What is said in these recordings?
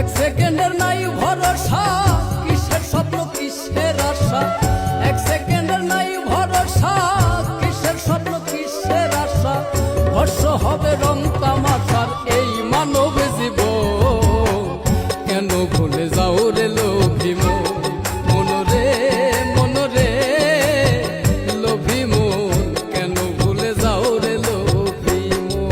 এক সেকেন্ডের নাই ভরসা, কিসের স্বপ্ন কিসের আশা। এক সেকেন্ডের নাই ভরসা, কিসের স্বপ্ন কিসের আশা। ভস্ম হবে রং তামাশার এই মানব জীবন, কেন ভুলে যাও রে লোভী মন। মনরে মনরে লোভী মন, কেন ভুলে যাও রে লোভী মন।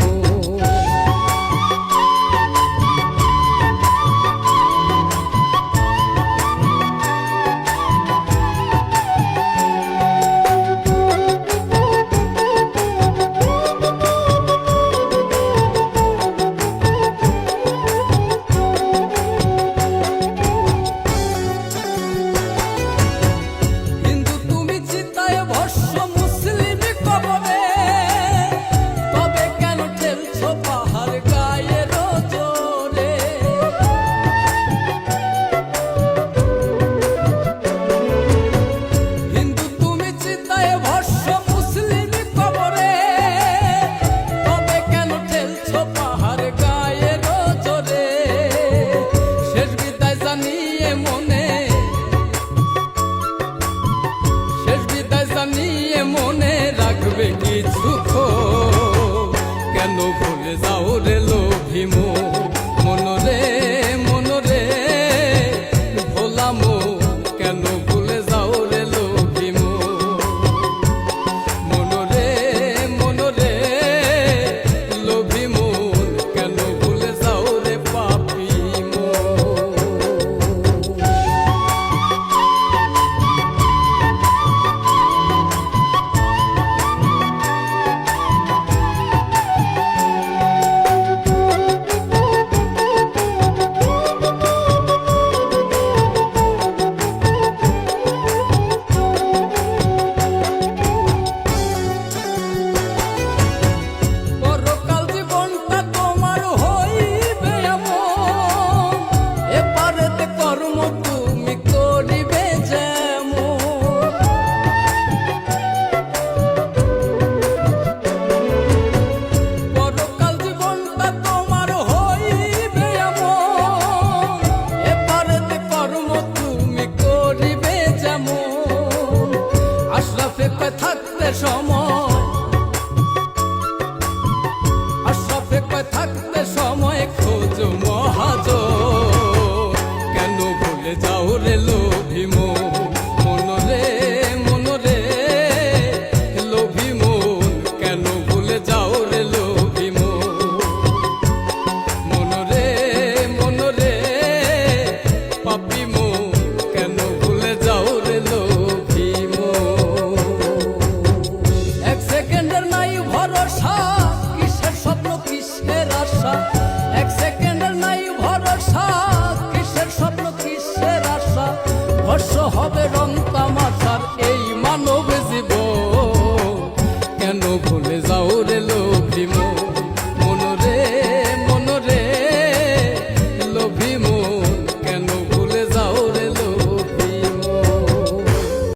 মনে রাখবে কিছু কেন ভুলে যাও রে লোভী মন। মনরে মনরে ভোলা মন, কেন ভুলে যাও রে লোভী মন। মনরে মনরে লোভী মন, কেন ভুলে যাও রে পাপী মন। থাকতে সময় আশরাফে থাকতে সময় খোঁজ মহাজন।